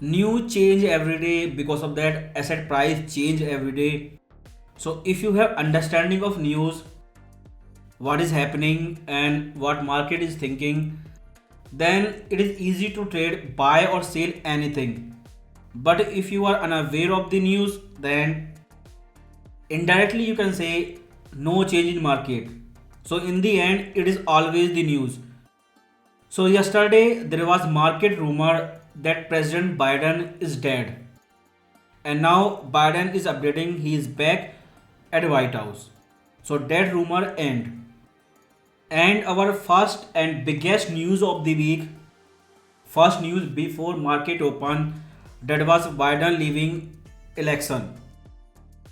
New change every day, because of that asset price change every day. So if you have understanding of news, what is happening and what market is thinking, then it is easy to trade, buy or sell anything. But if you are unaware of the news, then indirectly you can say no change in market. So in the end, it is always the news. So yesterday there was market rumor that President Biden is dead, and now Biden is updating he is back at White House. So that rumor end. And our first and biggest news of the week, first news before market open, that was Biden leaving election.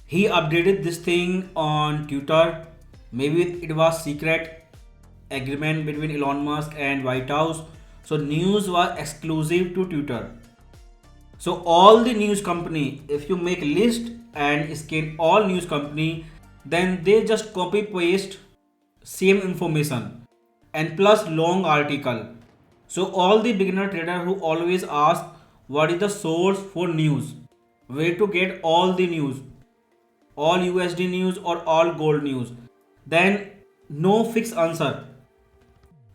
He updated this thing on Twitter. Maybe it was secret agreement between Elon Musk and White House. So news was exclusive to Twitter. So all the news company, if you make list and scan all news company, then they just copy paste same information and plus long article. So all the beginner trader who always ask what is the source for news, where to get all the news, all USD news or all gold news, then no fixed answer,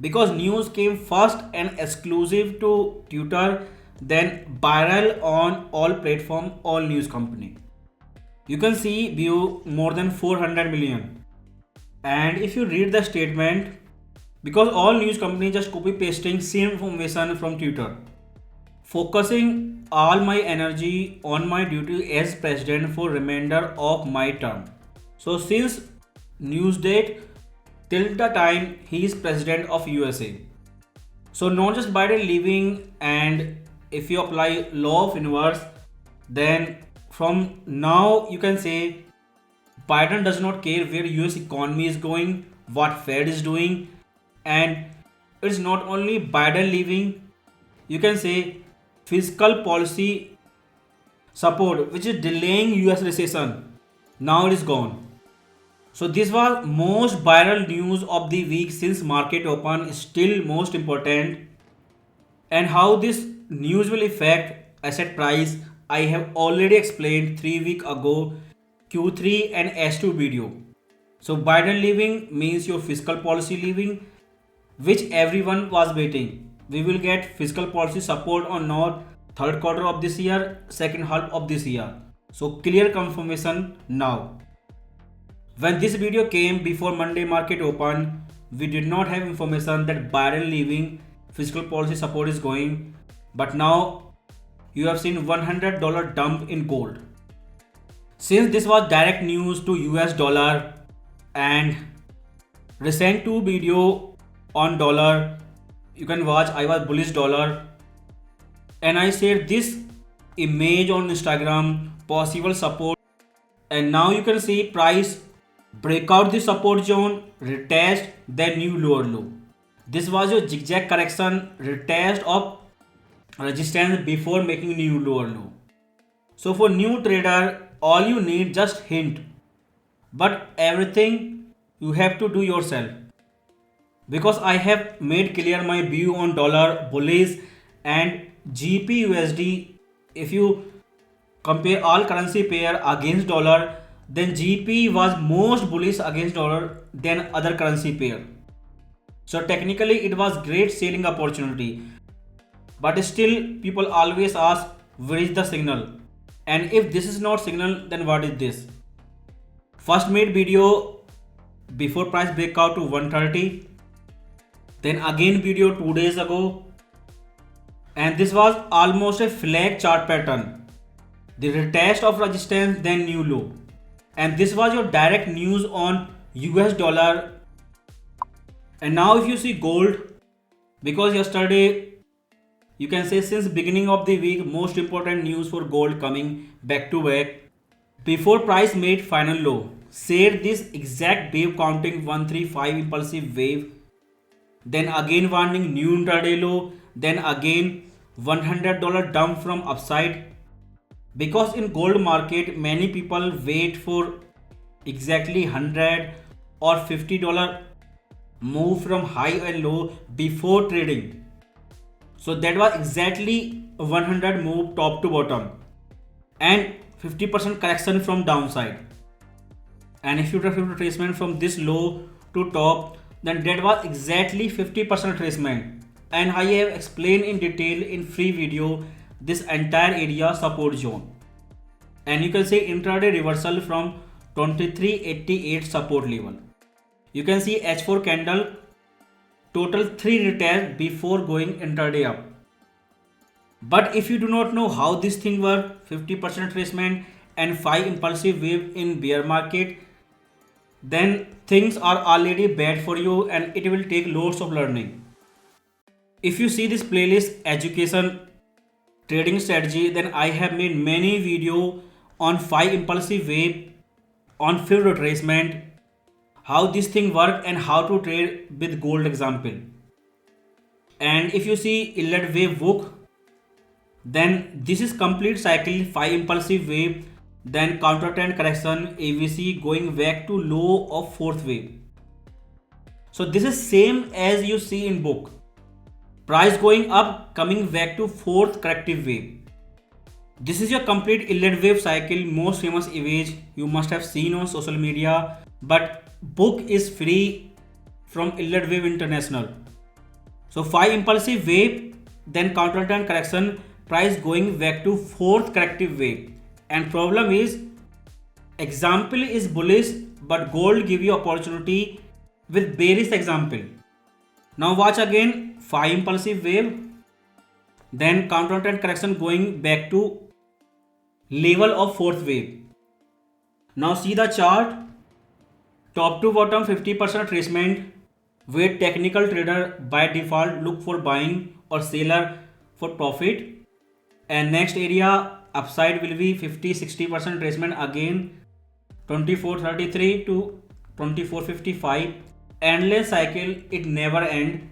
because news came first and exclusive to Twitter, then viral on all platform, all news company. You can see view more than 400 million. And if you read the statement, because all news companies just copy pasting same information from Twitter, focusing all my energy on my duty as president for remainder of my term. So since news date till the time he is president of USA. So not just Biden leaving, and if you apply law of inverse, then from now you can say Biden does not care where US economy is going, what Fed is doing, and it's not only Biden leaving, you can say fiscal policy support which is delaying US recession. Now it is gone. So this was most viral news of the week since market open, still most important. And how this news will affect asset price, I have already explained 3 weeks ago Q3 and S2 video. So Biden leaving means your fiscal policy leaving, which everyone was waiting. We will get fiscal policy support or not third quarter of this year, second half of this year. So clear confirmation now. When this video came before Monday market open, we did not have information that Biden leaving fiscal policy support is going, but now you have seen $100 dump in gold. Since this was direct news to US dollar and recent 2 video on dollar, you can watch, I was bullish dollar and I shared this image on Instagram, possible support, and now you can see price break out the support zone, retest, then new lower low. This was your zigzag correction, retest of resistance before making new lower low. So for new trader, all you need just hint, but everything you have to do yourself, because I have made clear my view on dollar bullish and GPUSD. If you compare all currency pair against dollar, then GP was most bullish against dollar than other currency pair. So technically it was great selling opportunity, but still people always ask where is the signal, and if this is not signal, then what is this? First made video before price breakout to 130, then again video 2 days ago, and this was almost a flag chart pattern, the retest of resistance then new low, and this was your direct news on US dollar. And now if you see gold, because yesterday you can say since beginning of the week most important news for gold coming back to back, before price made final low, said this exact wave counting 135 impulsive wave, then again warning new intraday low, then again $100 dump from upside, because in gold market many people wait for exactly 100 or $50 move from high and low before trading. So that was exactly 100 move top to bottom and 50% correction from downside. And if you do retracement from this low to top, then that was exactly 50% retracement. And I have explained in detail in free video this entire area support zone. And you can see intraday reversal from 2388 support level. You can see H4 candle total 3 retest before going intraday up. But if you do not know how this thing works, 50% retracement and 5 impulsive wave in bear market, then things are already bad for you and it will take loads of learning. If you see this playlist education trading strategy, then I have made many video on 5 impulsive wave, on field retracement, how this thing work and how to trade with gold example. And if you see Elliott wave book, then this is complete cycle 5 impulsive wave, then counter trend correction, AVC going back to low of 4th wave. So this is same as you see in book. Price going up, coming back to 4th corrective wave. This is your complete Elliott wave cycle, most famous image you must have seen on social media, but book is free from Elliott wave international. So 5 impulsive wave, then counter trend correction, price going back to 4th corrective wave. And problem is, example is bullish, but gold give you opportunity with bearish example. Now watch again 5 impulsive wave, then counter trend correction going back to level of 4th wave. Now see the chart, top to bottom 50% retracement, where technical trader by default look for buying or seller for profit. And next area upside will be 50-60% retracement again, 2433 to 2455. Endless cycle, it never end.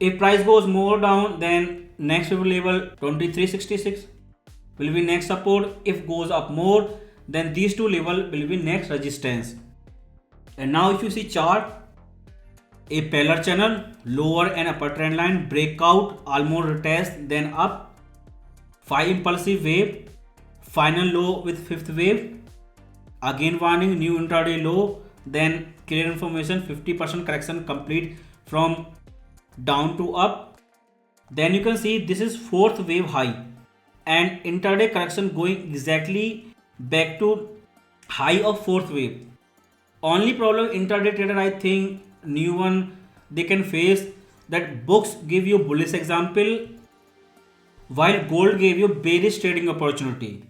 If price goes more down, then next level 2366 will be next support. If goes up more, then these two level will be next resistance. And now if you see chart, a parallel channel, lower and upper trend line, breakout, almost retest, then up, 5 impulsive wave, final low with 5th wave, again warning, new intraday low, then clear information, 50% correction complete from down to up. Then you can see this is 4th wave high and intraday correction going exactly back to high of 4th wave. Only problem intraday trader, I think new one they can face, that books give you bullish example while gold gave you bearish trading opportunity.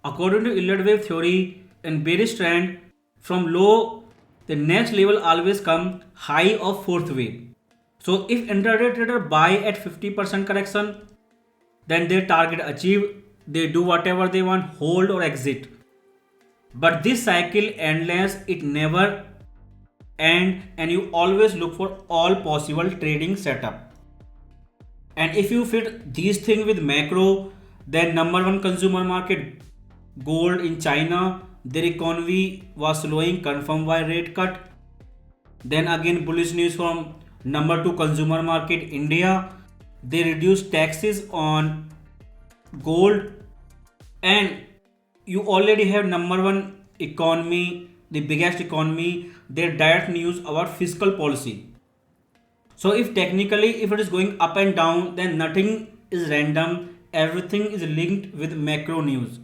According to Elliott wave theory, in bearish trend from low, the next level always come high of 4th wave. So if intraday trader buy at 50% correction, then their target achieved, they do whatever they want, hold or exit. But this cycle endless, it never end, and you always look for all possible trading setup. And if you fit these things with macro, then number one consumer market gold in China, their economy was slowing, confirmed by rate cut. Then again bullish news from number 2 consumer market India, they reduced taxes on gold. And you already have number 1 economy, the biggest economy, their direct news about fiscal policy. So if technically if it is going up and down, then nothing is random, everything is linked with macro news.